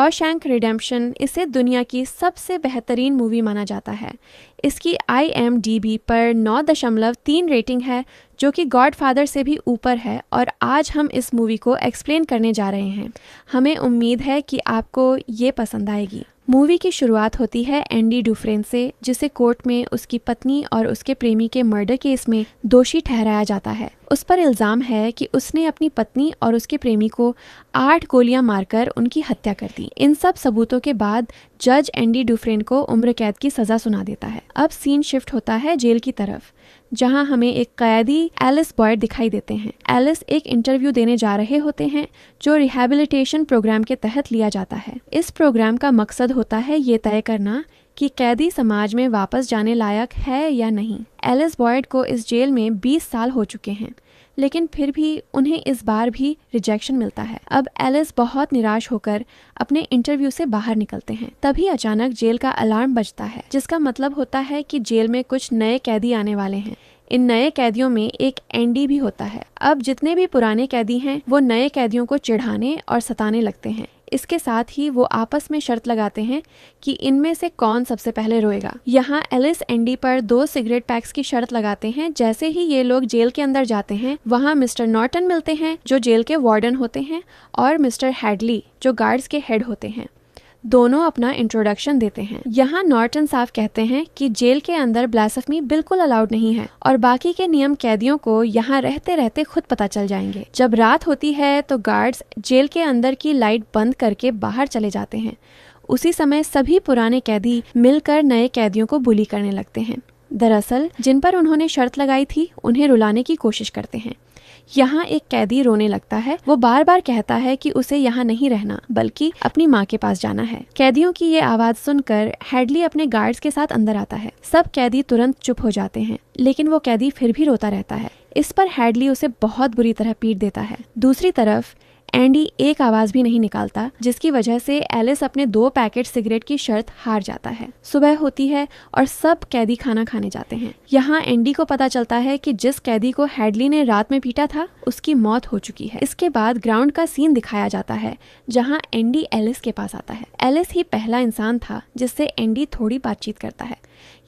Shawshank redemption इसे दुनिया की सबसे बेहतरीन मूवी माना जाता है। इसकी IMDb पर 9.3 रेटिंग है, जो कि गॉडफादर से भी ऊपर है, और आज हम इस मूवी को एक्सप्लेन करने जा रहे हैं। हमें उम्मीद है कि आपको ये पसंद आएगी। मूवी की शुरुआत होती है एंडी डुफ्रेन से, जिसे कोर्ट में उसकी पत्नी और उसके प्रेमी के मर्डर केस में दोषी ठहराया जाता है। उस पर इल्ज़ाम है कि उसने अपनी पत्नी और उसके प्रेमी को 8 गोलियां मारकर उनकी हत्या कर दी। इन सब सबूतों के बाद जज एंडी डुफ्रेन को उम्र कैद की सज़ा सुना देता है। अब सीन शिफ्ट होता है जेल की तरफ, जहां हमें एक कैदी एलिस बॉयड दिखाई देते हैं। एलिस एक इंटरव्यू देने जा रहे होते हैं, जो रिहैबिलिटेशन प्रोग्राम के तहत लिया जाता है। इस प्रोग्राम का मकसद होता है ये तय करना कि कैदी समाज में वापस जाने लायक है या नहीं। एलिस बॉयड को इस जेल में 20 साल हो चुके हैं, लेकिन फिर भी उन्हें इस बार भी रिजेक्शन मिलता है। अब एलिस बहुत निराश होकर अपने इंटरव्यू से बाहर निकलते हैं। तभी अचानक जेल का अलार्म बजता है, जिसका मतलब होता है कि जेल में कुछ नए कैदी आने वाले हैं। इन नए कैदियों में एक एंडी भी होता है। अब जितने भी पुराने कैदी हैं वो नए कैदियों को चिढ़ाने और सताने लगते हैं। इसके साथ ही वो आपस में शर्त लगाते हैं कि इनमें से कौन सबसे पहले रोएगा। यहाँ एलिस एंडी पर 2 सिगरेट पैक्स की शर्त लगाते हैं। जैसे ही ये लोग जेल के अंदर जाते हैं, वहाँ मिस्टर नॉर्टन मिलते हैं, जो जेल के वार्डन होते हैं, और मिस्टर हैडली, जो गार्ड्स के हेड होते हैं। दोनों अपना इंट्रोडक्शन देते हैं। यहाँ नॉर्टन साफ कहते हैं कि जेल के अंदर ब्लास्फेमी बिल्कुल अलाउड नहीं है, और बाकी के नियम कैदियों को यहाँ रहते रहते खुद पता चल जाएंगे। जब रात होती है तो गार्ड्स जेल के अंदर की लाइट बंद करके बाहर चले जाते हैं। उसी समय सभी पुराने कैदी मिलकर नए कैदियों को बुली करने लगते हैं। दरअसल जिन पर उन्होंने शर्त लगाई थी उन्हें रुलाने की कोशिश करते हैं। यहाँ एक कैदी रोने लगता है। वो बार बार कहता है कि उसे यहाँ नहीं रहना, बल्कि अपनी माँ के पास जाना है। कैदियों की ये आवाज सुनकर हैडली अपने गार्ड्स के साथ अंदर आता है। सब कैदी तुरंत चुप हो जाते हैं, लेकिन वो कैदी फिर भी रोता रहता है। इस पर हैडली उसे बहुत बुरी तरह पीट देता है। दूसरी तरफ एंडी एक आवाज भी नहीं निकालता, जिसकी वजह से एलिस अपने 2 पैकेट सिगरेट की शर्त हार जाता है। सुबह होती है और सब कैदी खाना खाने जाते हैं। यहाँ एंडी को पता चलता है कि जिस कैदी को हैडली ने रात में पीटा था उसकी मौत हो चुकी है। इसके बाद ग्राउंड का सीन दिखाया जाता है, जहाँ एंडी एलिस के पास आता है। एलिस ही पहला इंसान था जिससे एंडी थोड़ी बातचीत करता है।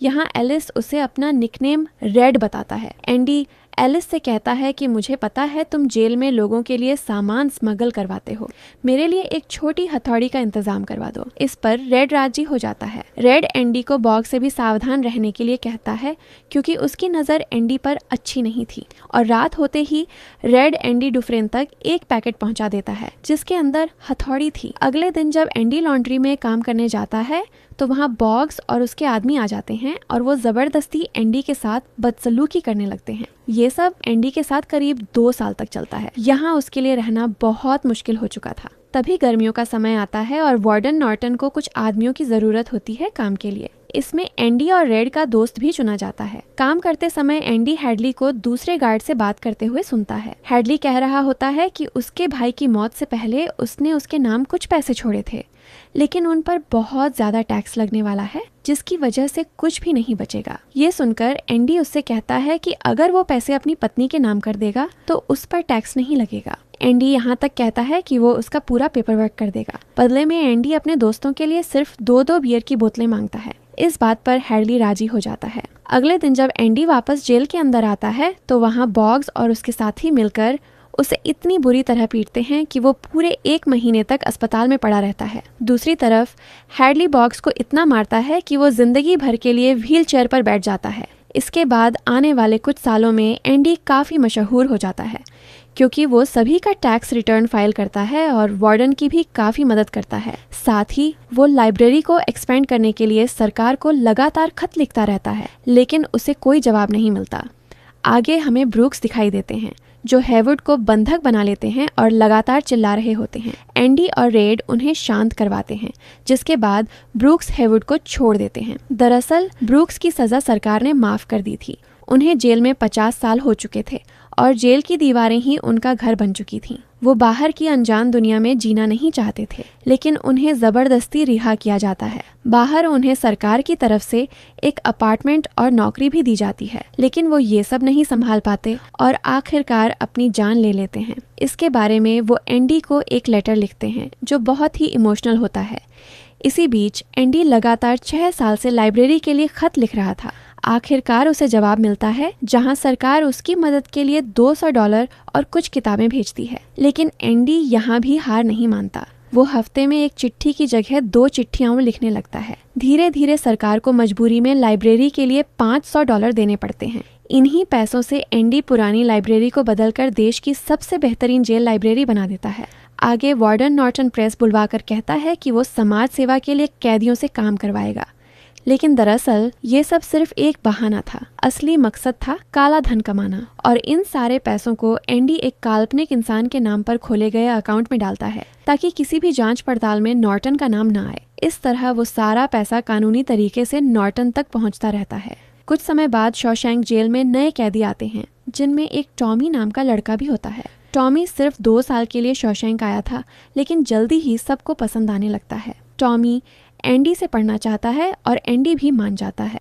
यहाँ एलिस उसे अपना निकनेम रेड बताता है। एंडी एलिस से कहता है कि मुझे पता है तुम जेल में लोगों के लिए सामान स्मगल करवाते हो, मेरे लिए एक छोटी हथौड़ी का इंतजाम करवा दो। इस पर रेड राजी हो जाता है। रेड एंडी को बॉग से भी सावधान रहने के लिए कहता है, क्योंकि उसकी नज़र एंडी पर अच्छी नहीं थी, और रात होते ही रेड एंडी डुफ्रेन तक एक पैकेट पहुंचा देता है जिसके अंदर हथौड़ी थी। अगले दिन जब एंडी लॉन्ड्री में काम करने जाता है तो वहाँ बॉग्स और उसके आदमी आ जाते हैं, और वो जबरदस्ती एंडी के साथ बदसलूकी करने लगते हैं। ये सब एंडी के साथ करीब 2 साल तक चलता है। यहाँ उसके लिए रहना बहुत मुश्किल हो चुका था। तभी गर्मियों का समय आता है और वार्डन नॉर्टन को कुछ आदमियों की जरूरत होती है काम के लिए। इसमें एंडी और रेड का दोस्त भी चुना जाता है। काम करते समय एंडी हैडली को दूसरे गार्ड से बात करते हुए सुनता है। हैडली कह रहा होता है कि उसके भाई की मौत से पहले उसने उसके नाम कुछ पैसे छोड़े थे, लेकिन उन पर बहुत ज्यादा टैक्स लगने वाला है, जिसकी वजह से कुछ भी नहीं बचेगा। ये सुनकर एंडी उससे कहता है कि अगर वो पैसे अपनी पत्नी के नाम कर देगा तो उस पर टैक्स नहीं लगेगा। एंडी यहाँ तक कहता है कि वो उसका पूरा पेपर वर्क कर देगा। बदले में एंडी अपने दोस्तों के लिए सिर्फ 2-2 बियर की बोतलें मांगता है। इस बात पर हैडली राजी हो जाता है। अगले दिन जब एंडी वापस जेल के अंदर आता है तो वहाँ बॉग्स और उसके साथी मिलकर उसे इतनी बुरी तरह पीटते हैं कि वो पूरे 1 महीने तक अस्पताल में पड़ा रहता है। दूसरी तरफ हैडली बॉग्स को इतना मारता है कि वो जिंदगी भर के लिए व्हील चेयर पर बैठ जाता है। इसके बाद आने वाले कुछ सालों में एंडी काफ़ी मशहूर हो जाता है, क्योंकि वो सभी का टैक्स रिटर्न फाइल करता है और वार्डन की भी काफ़ी मदद करता है। साथ ही वो लाइब्रेरी को एक्सपेंड करने के लिए सरकार को लगातार खत लिखता रहता है, लेकिन उसे कोई जवाब नहीं मिलता। आगे हमें ब्रूक्स दिखाई देते हैं, जो हेवुड को बंधक बना लेते हैं और लगातार चिल्ला रहे होते हैं। एंडी और रेड उन्हें शांत करवाते हैं, जिसके बाद ब्रूक्स हेवुड को छोड़ देते हैं। दरअसल ब्रूक्स की सज़ा सरकार ने माफ़ कर दी थी। उन्हें जेल में 50 साल हो चुके थे और जेल की दीवारें ही उनका घर बन चुकी थीं। वो बाहर की अनजान दुनिया में जीना नहीं चाहते थे, लेकिन उन्हें जबरदस्ती रिहा किया जाता है। बाहर उन्हें सरकार की तरफ से एक अपार्टमेंट और नौकरी भी दी जाती है, लेकिन वो ये सब नहीं संभाल पाते और आखिरकार अपनी जान ले लेते हैं। इसके बारे में वो एंडी को एक लेटर लिखते हैं जो बहुत ही इमोशनल होता है। इसी बीच एंडी लगातार 6 साल से लाइब्रेरी के लिए खत लिख रहा था। आखिरकार उसे जवाब मिलता है, जहां सरकार उसकी मदद के लिए $200 और कुछ किताबें भेजती है। लेकिन एंडी यहाँ भी हार नहीं मानता। वो हफ्ते में एक चिट्ठी की जगह 2 चिट्ठियां लिखने लगता है। धीरे धीरे सरकार को मजबूरी में लाइब्रेरी के लिए $500 देने पड़ते हैं। इन्हीं पैसों से एंडी पुरानी लाइब्रेरी को बदलकर देश की सबसे बेहतरीन जेल लाइब्रेरी बना देता है। आगे वार्डन नॉर्टन प्रेस बुलवाकर कहता है कि वो समाज सेवा के लिए कैदियों से काम करवाएगा, लेकिन दरअसल ये सब सिर्फ एक बहाना था। असली मकसद था काला धन कमाना, और इन सारे पैसों को एंडी एक काल्पनिक इंसान के नाम पर खोले गए अकाउंट में डालता है ताकि किसी भी जांच पड़ताल में नॉर्टन का नाम न आए। इस तरह वो सारा पैसा कानूनी तरीके से नॉर्टन तक पहुंचता रहता है। कुछ समय बाद शॉशैंक जेल में नए कैदी आते हैं, जिनमें एक टॉमी नाम का लड़का भी होता है। टॉमी सिर्फ 2 साल के लिए शॉशैंक आया था, लेकिन जल्दी ही सबको पसंद आने लगता है। टॉमी एंडी से पढ़ना चाहता है और एंडी भी मान जाता है।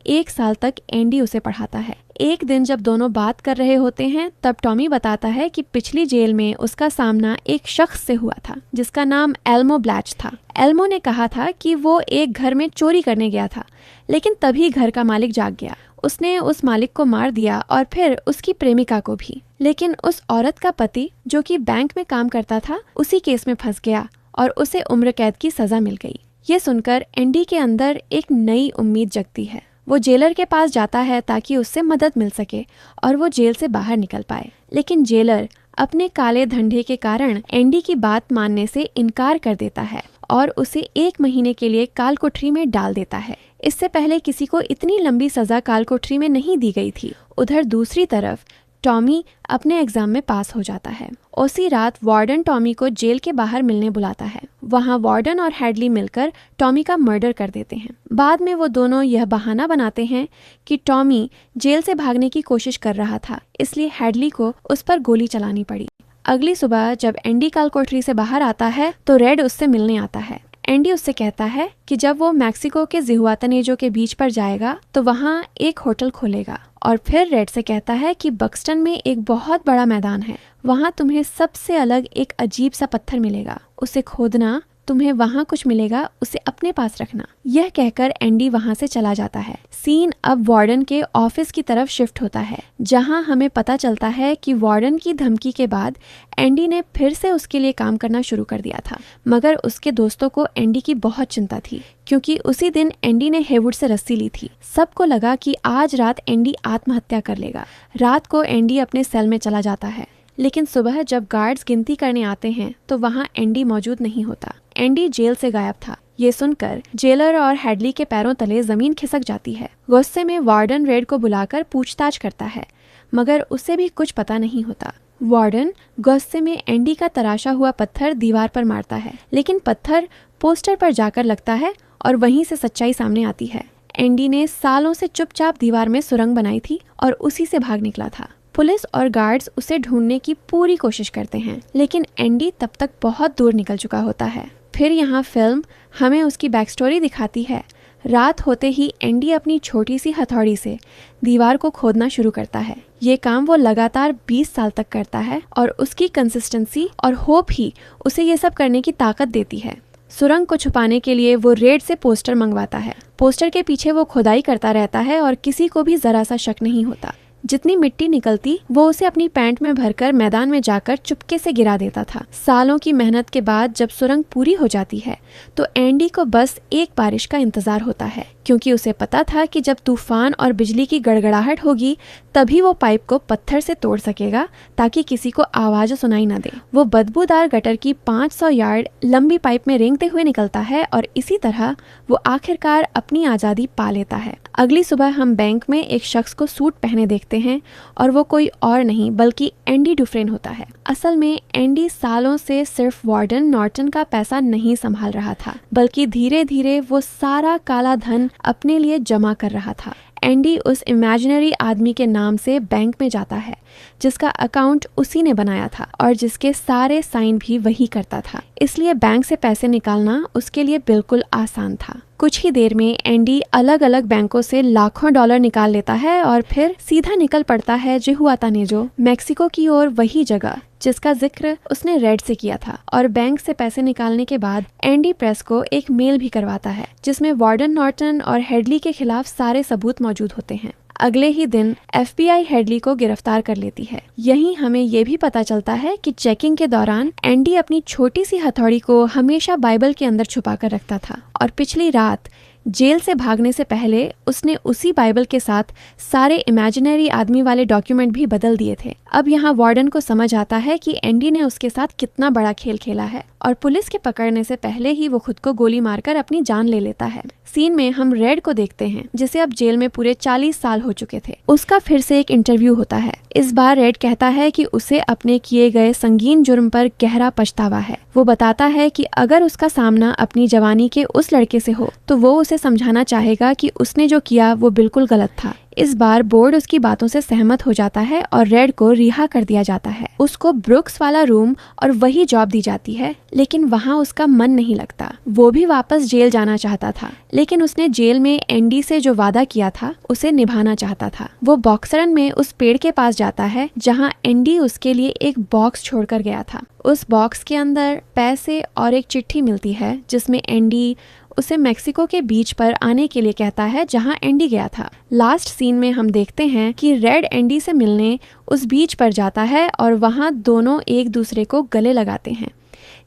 1 साल तक एंडी उसे पढ़ाता है। एक दिन जब दोनों बात कर रहे होते हैं, तब टॉमी बताता है कि पिछली जेल में उसका सामना एक शख्स से हुआ था जिसका नाम एल्मो ब्लैच था। एल्मो ने कहा था कि वो एक घर में चोरी करने गया था, लेकिन तभी घर का मालिक जाग गया। उसने उस मालिक को मार दिया और फिर उसकी प्रेमिका को भी। लेकिन उस औरत का पति, जो कि बैंक में काम करता था, उसी केस में फंस गया और उसे उम्र कैद की सजा मिल गई। ये सुनकर एंडी के अंदर एक नई उम्मीद जगती है। वो जेलर के पास जाता है ताकि उससे मदद मिल सके और वो जेल से बाहर निकल पाए। लेकिन जेलर अपने काले धंधे के कारण एंडी की बात मानने से इनकार कर देता है और उसे 1 महीने के लिए कालकोठरी में डाल देता है। इससे पहले किसी को इतनी लंबी सजा कालकोठरी में नहीं दी गई थी। उधर दूसरी तरफ टॉमी अपने एग्जाम में पास हो जाता है। उसी रात वार्डन टॉमी को जेल के बाहर मिलने बुलाता है। वहां वार्डन और हैडली मिलकर टॉमी का मर्डर कर देते हैं। बाद में वो दोनों यह बहाना बनाते हैं कि टॉमी जेल से भागने की कोशिश कर रहा था, इसलिए हैडली को उस पर गोली चलानी पड़ी। अगली सुबह जब एंडी कालकोठरी से बाहर आता है तो रेड उससे मिलने आता है। एंडी उससे कहता है कि जब वो मैक्सिको के जिहुआतनेजो के बीच पर जाएगा तो वहाँ एक होटल खोलेगा, और फिर रेड से कहता है कि बक्सटन में एक बहुत बड़ा मैदान है, वहाँ तुम्हें सबसे अलग एक अजीब सा पत्थर मिलेगा, उसे खोदना, तुम्हें वहाँ कुछ मिलेगा, उसे अपने पास रखना। यह कहकर एंडी वहाँ से चला जाता है। सीन अब वार्डन के ऑफिस की तरफ शिफ्ट होता है, जहाँ हमें पता चलता है कि वार्डन की धमकी के बाद एंडी ने फिर से उसके लिए काम करना शुरू कर दिया था। मगर उसके दोस्तों को एंडी की बहुत चिंता थी, क्योंकि उसी दिन एंडी ने हेवुड से रस्सी ली थी। सबको लगा कि आज रात एंडी आत्महत्या कर लेगा। रात को एंडी अपने सेल में चला जाता है, लेकिन सुबह जब गार्ड्स गिनती करने आते हैं तो वहाँ एंडी मौजूद नहीं होता। एंडी जेल से गायब था। ये सुनकर जेलर और हैडली के पैरों तले जमीन खिसक जाती है। गुस्से में वार्डन रेड को बुलाकर पूछताछ करता है, मगर उसे भी कुछ पता नहीं होता। वार्डन गुस्से में एंडी का तराशा हुआ पत्थर दीवार पर मारता है, लेकिन पत्थर पोस्टर पर जाकर लगता है और वहीं से सच्चाई सामने आती है। एंडी ने सालों से चुपचाप दीवार में सुरंग बनाई थी और उसी से भाग निकला था। पुलिस और गार्ड्स उसे ढूंढने की पूरी कोशिश करते हैं, लेकिन एंडी तब तक बहुत दूर निकल चुका होता है। फिर यहाँ फिल्म हमें उसकी बैक स्टोरी दिखाती है। रात होते ही एंडी अपनी छोटी सी हथौड़ी से दीवार को खोदना शुरू करता है। ये काम वो लगातार 20 साल तक करता है और उसकी कंसिस्टेंसी और होप ही उसे ये सब करने की ताकत देती है। सुरंग को छुपाने के लिए वो रेड से पोस्टर मंगवाता है। पोस्टर के पीछे वो खुदाई करता रहता है और किसी को भी जरा सा शक नहीं होता। जितनी मिट्टी निकलती वो उसे अपनी पैंट में भरकर मैदान में जाकर चुपके से गिरा देता था। सालों की मेहनत के बाद जब सुरंग पूरी हो जाती है तो एंडी को बस एक बारिश का इंतजार होता है, क्योंकि उसे पता था कि जब तूफान और बिजली की गड़गड़ाहट होगी तभी वो पाइप को पत्थर से तोड़ सकेगा ताकि किसी को आवाज सुनाई न दे। वो बदबूदार गटर की 500 यार्ड लंबी पाइप में रेंगते हुए निकलता है और इसी तरह वो आखिरकार अपनी आजादी पा लेता है। अगली सुबह हम बैंक में एक शख्स को सूट पहने देखते हैं और वो कोई और नहीं बल्कि एंडी डुफ्रेन होता है। असल में एंडी सालों से सिर्फ वार्डन नॉर्टन का पैसा नहीं संभाल रहा था, बल्कि धीरे धीरे वो सारा काला धन अपने लिए जमा कर रहा था। एंडी उस इमेजिनरी आदमी के नाम से बैंक में जाता है जिसका अकाउंट उसी ने बनाया था और जिसके सारे साइन भी वही करता था, इसलिए बैंक से पैसे निकालना उसके लिए बिल्कुल आसान था। कुछ ही देर में एंडी अलग अलग बैंकों से लाखों डॉलर निकाल लेता है और फिर सीधा निकल पड़ता है जिहुआतानेजो, मैक्सिको की ओर, वही जगह जिसका जिक्र उसने रेड से किया था। और बैंक से पैसे निकालने के बाद एंडी प्रेस को एक मेल भी करवाता है जिसमें वार्डन नॉर्टन और हेडली के खिलाफ सारे सबूत मौजूद होते हैं। अगले ही दिन FBI हेडली को गिरफ्तार कर लेती है। यहीं हमें ये भी पता चलता है कि चेकिंग के दौरान एंडी अपनी छोटी सी हथौड़ी को हमेशा बाइबल के अंदर छुपा कर रखता था और पिछली रात जेल से भागने से पहले उसने उसी बाइबल के साथ सारे इमेजिनरी आदमी वाले डॉक्यूमेंट भी बदल दिए थे। अब यहाँ वार्डन को समझ आता है कि एंडी ने उसके साथ कितना बड़ा खेल खेला है और पुलिस के पकड़ने से पहले ही वो खुद को गोली मारकर अपनी जान ले लेता है। सीन में हम रेड को देखते हैं जिसे अब जेल में पूरे 40 साल हो चुके थे। उसका फिर से एक इंटरव्यू होता है। इस बार रेड कहता है कि उसे अपने किए गए संगीन जुर्म पर गहरा पछतावा है। वो बताता है कि अगर उसका सामना अपनी जवानी के उस लड़के से हो तो वो उसे समझाना चाहेगा कि उसने जो किया वो बिल्कुल गलत था। इस बार बोर्ड उसकी बातों से सहमत हो जाता है और रेड को रिहा कर दिया जाता है। उसको ब्रुक्स वाला रूम और वही जॉब दी जाती है, लेकिन वहाँ उसका मन नहीं लगता। वो भी वापस जेल जाना चाहता था, लेकिन उसने जेल में एंडी से जो वादा किया था उसे निभाना चाहता था। वो बॉक्सरन में उस पेड़ के पास जाता है जहाँ एंडी उसके लिए एक बॉक्स छोड़कर गया था। उस बॉक्स के अंदर पैसे और एक चिट्ठी मिलती है जिसमें एंडी उसे मेक्सिको के बीच पर आने के लिए कहता है जहां एंडी गया था। लास्ट सीन में हम देखते हैं कि रेड एंडी से मिलने उस बीच पर जाता है और वहां दोनों एक दूसरे को गले लगाते हैं।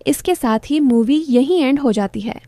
इसके साथ ही मूवी यहीं एंड हो जाती है।